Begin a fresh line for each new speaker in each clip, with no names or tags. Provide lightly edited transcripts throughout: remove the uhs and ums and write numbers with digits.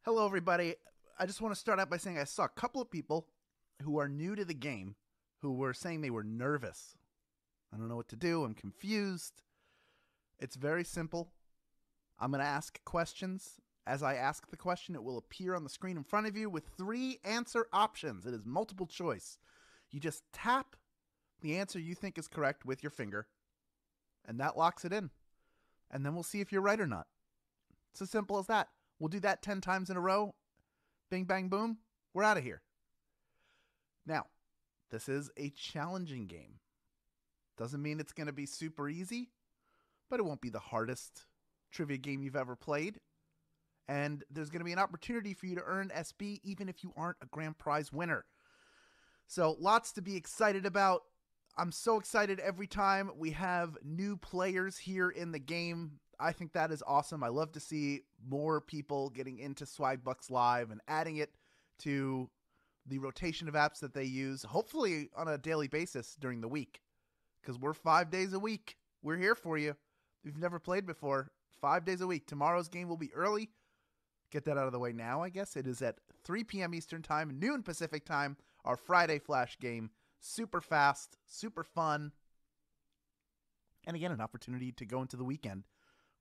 Hello, everybody. I just want to start out by saying I saw a couple of people who are new to the game who were saying they were nervous. I don't know what to do. I'm confused. It's very simple. I'm going to ask questions. As I ask the question, it will appear on the screen in front of you with 3 answer options. It is multiple choice. You just tap the answer you think is correct with your finger, and that locks it in. And then we'll see if you're right or not. It's as simple as that. We'll do that 10 times in a row. Bing, bang, boom. We're out of here. Now, this is a challenging game. Doesn't mean it's going to be super easy, but it won't be the hardest trivia game you've ever played. And there's going to be an opportunity for you to earn SB even if you aren't a grand prize winner. So lots to be excited about. I'm so excited every time we have new players here in the game. I think that is awesome. I love to see more people getting into Swagbucks Live and adding it to the rotation of apps that they use, hopefully on a daily basis during the week, because we're 5 days a week. We're here for you. If you've never played before, 5 days a week. Tomorrow's game will be early. Get that out of the way now, I guess. It is at 3 p.m. Eastern Time, noon Pacific Time, our Friday Flash game. Super fast, super fun. And again, an opportunity to go into the weekend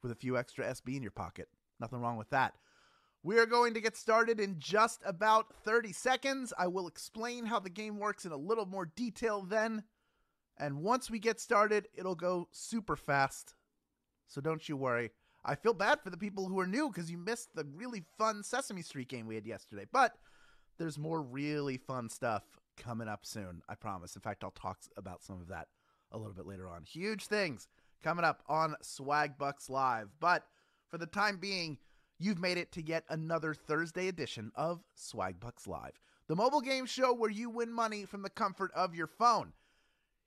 with a few extra SB in your pocket. Nothing wrong with that. We are going to get started in just about 30 seconds. I will explain how the game works in a little more detail then. And once we get started, it'll go super fast. So don't you worry. I feel bad for the people who are new because you missed the really fun Sesame Street game we had yesterday. But there's more really fun stuff coming up soon, I promise. In fact, I'll talk about some of that a little bit later on. Huge things coming up on Swagbucks Live. But for the time being, you've made it to yet another Thursday edition of Swagbucks Live, the mobile game show where you win money from the comfort of your phone.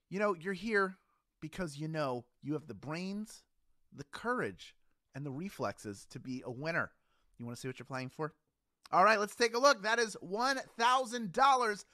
You know, you're here because you know you have the brains, the courage, and the reflexes to be a winner. You want to see what you're playing for? All right, let's take a look. That is $1,000.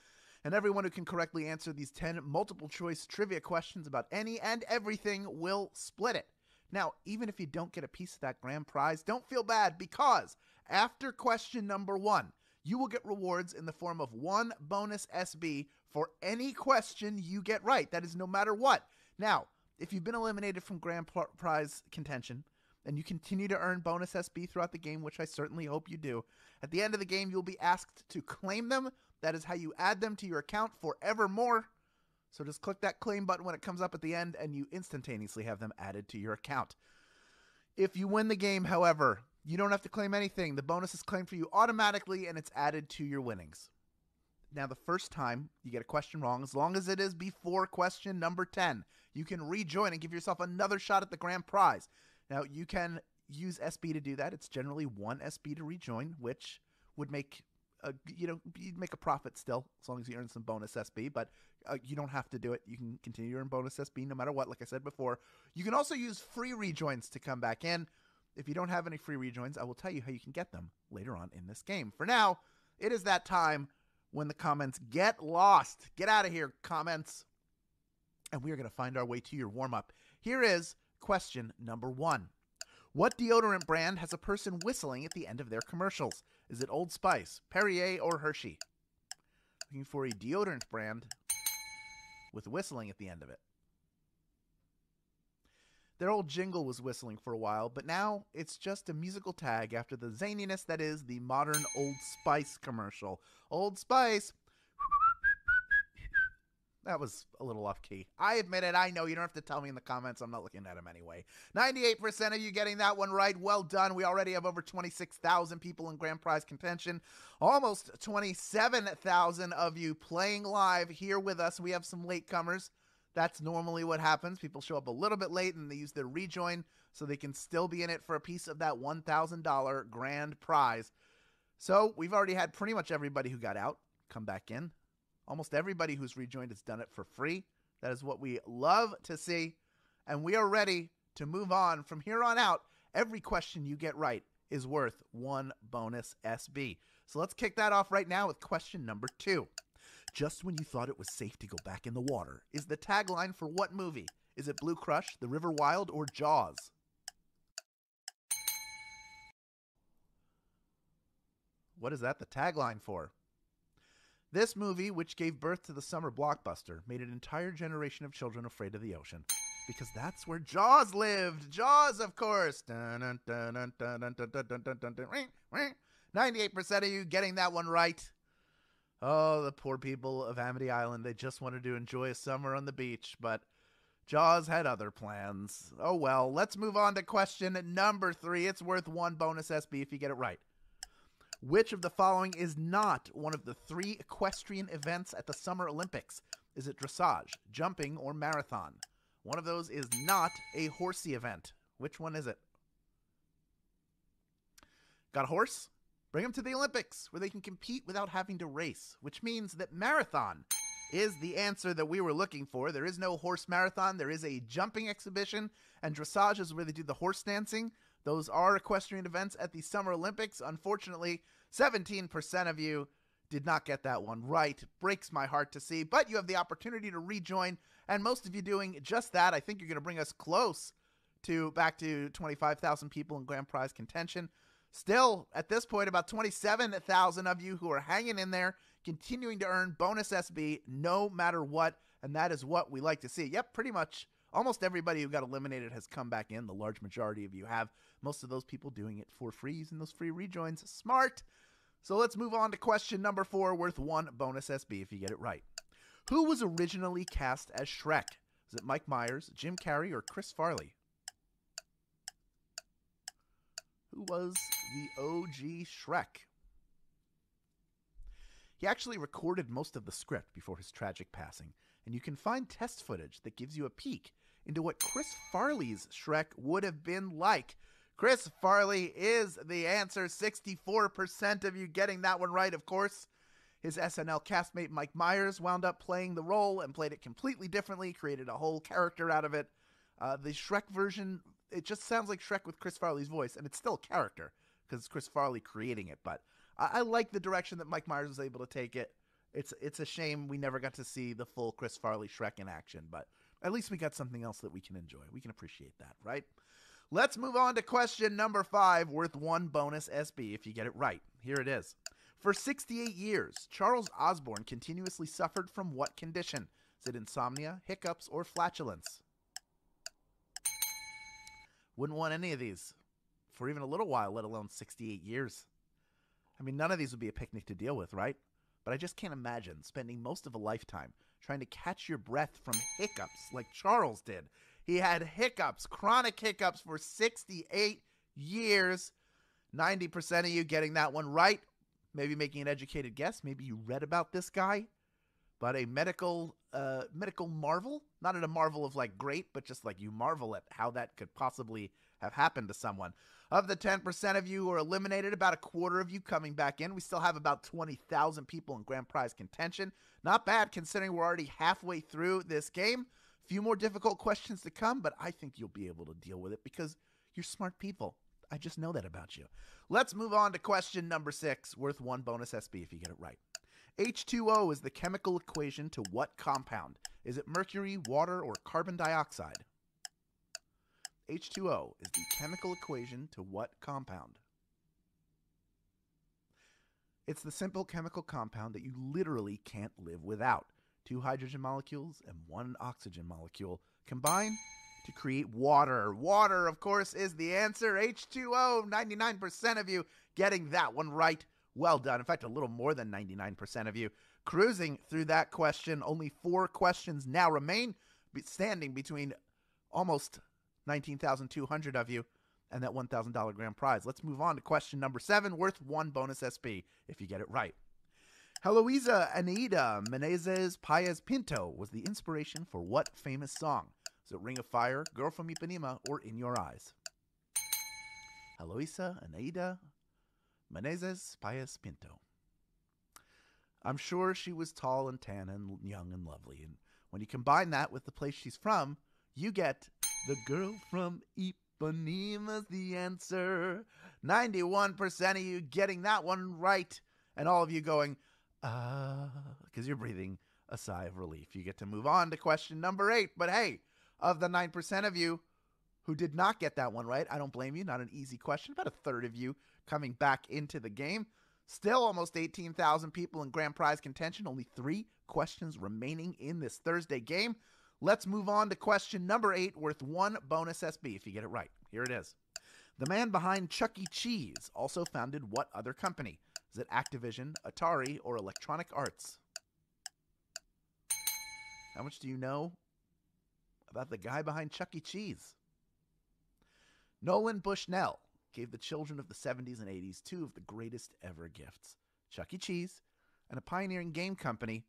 And everyone who can correctly answer these 10 multiple choice trivia questions about any and everything will split it. Now, even if you don't get a piece of that grand prize, don't feel bad, because after question number 1, you will get rewards in the form of 1 bonus SB for any question you get right. That is no matter what. Now, if you've been eliminated from grand prize contention and you continue to earn bonus SB throughout the game, which I certainly hope you do, at the end of the game, you'll be asked to claim them. That is how you add them to your account forevermore. So just click that claim button when it comes up at the end, and you instantaneously have them added to your account. If you win the game, however, you don't have to claim anything. The bonus is claimed for you automatically, and it's added to your winnings. Now, the first time you get a question wrong, as long as it is before question number 10, you can rejoin and give yourself another shot at the grand prize. Now, you can use SB to do that. It's generally 1 SB to rejoin, which would make you'd make a profit still, as long as you earn some bonus SB, but you don't have to do it. You can continue to earn bonus SB no matter what, like I said before. You can also use free rejoins to come back in. If you don't have any free rejoins, I will tell you how you can get them later on in this game. For now, it is that time when the comments get lost. Get out of here, comments. And we are going to find our way to your warm-up. Here is question number 1. What deodorant brand has a person whistling at the end of their commercials? Is it Old Spice, Perrier, or Hershey? Looking for a deodorant brand with whistling at the end of it. Their old jingle was whistling for a while, but now it's just a musical tag after the zaniness that is the modern Old Spice commercial. Old Spice. That was a little off key. I admit it. I know. You don't have to tell me in the comments. I'm not looking at them anyway. 98% of you getting that one right. Well done. We already have over 26,000 people in grand prize contention. Almost 27,000 of you playing live here with us. We have some latecomers. That's normally what happens. People show up a little bit late and they use their rejoin so they can still be in it for a piece of that $1,000 grand prize. So we've already had pretty much everybody who got out come back in. Almost everybody who's rejoined has done it for free. That is what we love to see. And we are ready to move on. From here on out, every question you get right is worth 1 bonus SB. So let's kick that off right now with question number 2. Just when you thought it was safe to go back in the water is the tagline for what movie? Is it Blue Crush, The River Wild, or Jaws? What is that the tagline for? This movie, which gave birth to the summer blockbuster, made an entire generation of children afraid of the ocean. Because that's where Jaws lived. Jaws, of course. 98% of you getting that one right. Oh, the poor people of Amity Island. They just wanted to enjoy a summer on the beach, but Jaws had other plans. Oh well, let's move on to question number 3. It's worth 1 bonus SB if you get it right. Which of the following is not one of the 3 equestrian events at the Summer Olympics? Is it dressage, jumping, or marathon? One of those is not a horsey event. Which one is it? Got a horse? Bring them to the Olympics, where they can compete without having to race, which means that marathon is the answer that we were looking for. There is no horse marathon. There is a jumping exhibition, and dressage is where they do the horse dancing. Those are equestrian events at the Summer Olympics. Unfortunately, 17% of you did not get that one right. Breaks my heart to see, but you have the opportunity to rejoin, and most of you doing just that. I think you're going to bring us close to back to 25,000 people in grand prize contention. Still, at this point, about 27,000 of you who are hanging in there, continuing to earn bonus SB no matter what, and that is what we like to see. Yep, pretty much almost everybody who got eliminated has come back in. The large majority of you have. Most of those people doing it for free, using those free rejoins. Smart. So let's move on to question number 4, worth 1 bonus SB if you get it right. Who was originally cast as Shrek? Is it Mike Myers, Jim Carrey, or Chris Farley? Who was the OG Shrek? He actually recorded most of the script before his tragic passing, and you can find test footage that gives you a peek into what Chris Farley's Shrek would have been like. Chris Farley is the answer. 64% of you getting that one right, of course. His SNL castmate Mike Myers wound up playing the role and played it completely differently, created a whole character out of it. The Shrek version, it just sounds like Shrek with Chris Farley's voice, and it's still a character because it's Chris Farley creating it. But I like the direction that Mike Myers was able to take it. It's a shame we never got to see the full Chris Farley Shrek in action, but at least we got something else that we can enjoy. We can appreciate that, right? Let's move on to question number 5, worth 1 bonus SB if you get it right. Here it is. For 68 years, Charles Osborne continuously suffered from what condition? Is it insomnia, hiccups, or flatulence? Wouldn't want any of these for even a little while, let alone 68 years. I mean, none of these would be a picnic to deal with, right? But I just can't imagine spending most of a lifetime trying to catch your breath from hiccups like Charles did. He had hiccups, chronic hiccups for 68 years. 90% of you getting that one right. Maybe making an educated guess. Maybe you read about this guy. But a medical marvel. Not in a marvel of like great, but just like you marvel at how that could possibly have happened to someone. Of the 10% of you who are eliminated, about a quarter of you coming back in. We still have about 20,000 people in grand prize contention. Not bad considering we're already halfway through this game. A few more difficult questions to come, but I think you'll be able to deal with it because you're smart people. I just know that about you. Let's move on to question number 6, worth 1 bonus SB if you get it right. H2O is the chemical equation to what compound? Is it mercury, water, or carbon dioxide? H2O is the chemical equation to what compound? It's the simple chemical compound that you literally can't live without. 2 hydrogen molecules and 1 oxygen molecule combine to create water. Water, of course, is the answer. H2O, 99% of you getting that one right. Well done. In fact, a little more than 99% of you cruising through that question. Only 4 questions now remain, standing between almost 19,200 of you and that $1,000 grand prize. Let's move on to question number 7, worth 1 bonus SB if you get it right. Heloisa Anaida Menezes Paez Pinto was the inspiration for what famous song? Is it Ring of Fire, Girl from Ipanema, or In Your Eyes? Heloisa Anaida Menezes Paez Pinto. I'm sure she was tall and tan and young and lovely. And when you combine that with the place she's from, you get the girl from Ipanema's the answer. 91% of you getting that one right. And all of you going, because you're breathing a sigh of relief. You get to move on to question number 8. But hey, of the 9% of you who did not get that one right, I don't blame you. Not an easy question. About a third of you coming back into the game. Still almost 18,000 people in grand prize contention. Only 3 questions remaining in this Thursday game. Let's move on to question number 8, worth 1 bonus SB if you get it right. Here it is. The man behind Chuck E. Cheese also founded what other company? Is it Activision, Atari, or Electronic Arts? How much do you know about the guy behind Chuck E. Cheese? Nolan Bushnell gave the children of the 70s and 80s 2 of the greatest ever gifts. Chuck E. Cheese and a pioneering game company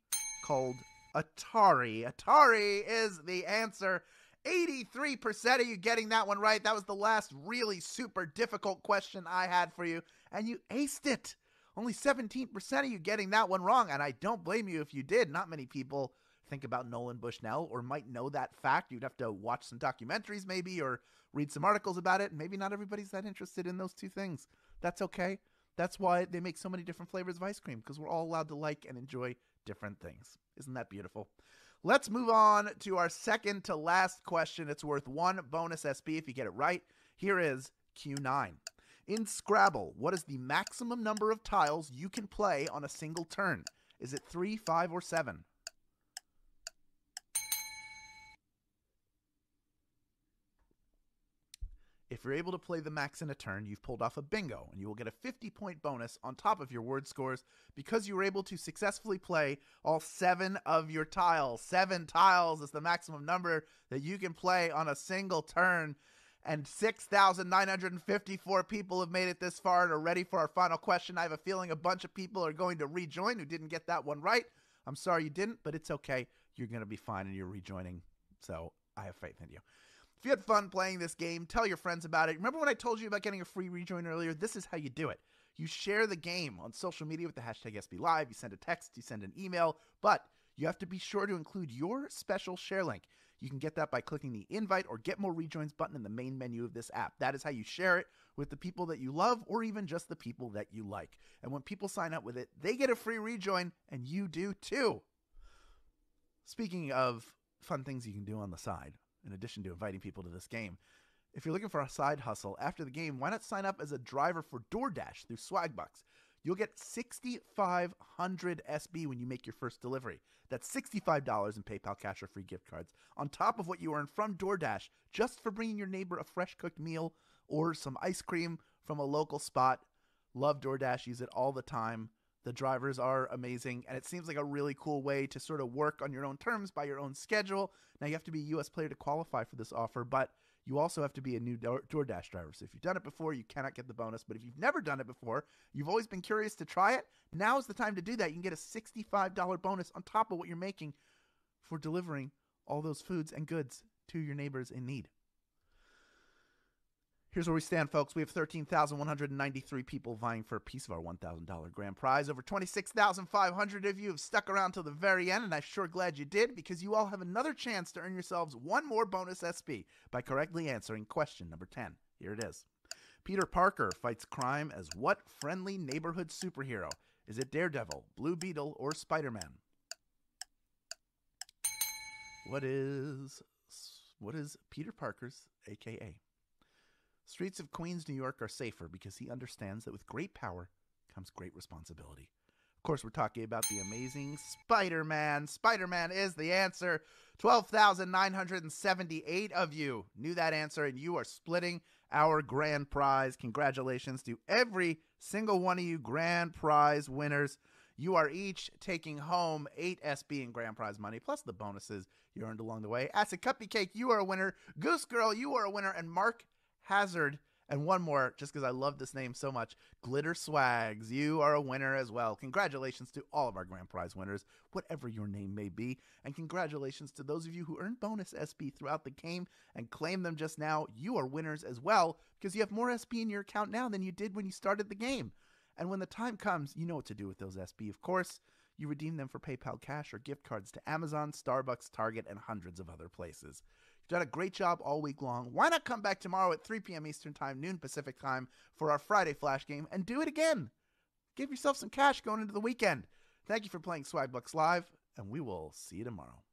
called Atari. Atari is the answer. 83% of you getting that one right. That was the last really super difficult question I had for you, and you aced it. Only 17% of you getting that one wrong, and I don't blame you if you did. Not many people think about Nolan Bushnell or might know that fact. You'd have to watch some documentaries maybe or read some articles about it. Maybe not everybody's that interested in those 2 things. That's okay. That's why they make so many different flavors of ice cream, because we're all allowed to like and enjoy different things. Isn't that beautiful? Let's move on to our second to last question. It's worth 1 bonus SB if you get it right. Here is Q9. In Scrabble, what is the maximum number of tiles you can play on a single turn? Is it 3, 5, or 7? If you're able to play the max in a turn, you've pulled off a bingo, and you will get a 50-point bonus on top of your word scores because you were able to successfully play all 7 of your tiles. 7 tiles is the maximum number that you can play on a single turn. And 6,954 people have made it this far and are ready for our final question. I have a feeling a bunch of people are going to rejoin who didn't get that one right. I'm sorry you didn't, but it's okay. You're going to be fine and you're rejoining. So I have faith in you. If you had fun playing this game, tell your friends about it. Remember when I told you about getting a free rejoin earlier? This is how you do it. You share the game on social media with the hashtag SBLive. You send a text, you send an email, but you have to be sure to include your special share link. You can get that by clicking the invite or get more rejoins button in the main menu of this app. That is how you share it with the people that you love or even just the people that you like. And when people sign up with it, they get a free rejoin and you do too. Speaking of fun things you can do on the side, in addition to inviting people to this game, if you're looking for a side hustle after the game, why not sign up as a driver for DoorDash through Swagbucks? You'll get 6,500 SB when you make your first delivery. That's $65 in PayPal cash or free gift cards on top of what you earn from DoorDash just for bringing your neighbor a fresh cooked meal or some ice cream from a local spot. Love DoorDash. Use it all the time. The drivers are amazing, and it seems like a really cool way to sort of work on your own terms by your own schedule. Now, you have to be a U.S. player to qualify for this offer, but you also have to be a new DoorDash driver. So if you've done it before, you cannot get the bonus. But if you've never done it before, you've always been curious to try it, now is the time to do that. You can get a $65 bonus on top of what you're making for delivering all those foods and goods to your neighbors in need. Here's where we stand, folks. We have 13,193 people vying for a piece of our $1,000 grand prize. Over 26,500 of you have stuck around till the very end, and I'm sure glad you did, because you all have another chance to earn yourselves 1 more bonus SB by correctly answering question number 10. Here it is. Peter Parker fights crime as what friendly neighborhood superhero? Is it Daredevil, Blue Beetle, or Spider-Man? What is Peter Parker's AKA? Streets of Queens, New York are safer because he understands that with great power comes great responsibility. Of course, we're talking about the amazing Spider-Man. Spider-Man is the answer. 12,978 of you knew that answer, and you are splitting our grand prize. Congratulations to every single one of you grand prize winners. You are each taking home 8 SB in grand prize money, plus the bonuses you earned along the way. Acid Cuppy Cake, you are a winner. Goose Girl, you are a winner. And Mark Hazard, and one more, just because I love this name so much, Glitter Swags, you are a winner as well. Congratulations to all of our grand prize winners, whatever your name may be. And congratulations to those of you who earned bonus SB throughout the game and claimed them just now. You are winners as well, because you have more SB in your account now than you did when you started the game. And when the time comes, you know what to do with those SB, of course. You redeem them for PayPal cash or gift cards to Amazon, Starbucks, Target, and hundreds of other places. You've done a great job all week long. Why not come back tomorrow at 3 p.m. Eastern Time, noon Pacific Time, for our Friday Flash game and do it again? Give yourself some cash going into the weekend. Thank you for playing Swagbucks Live, and we will see you tomorrow.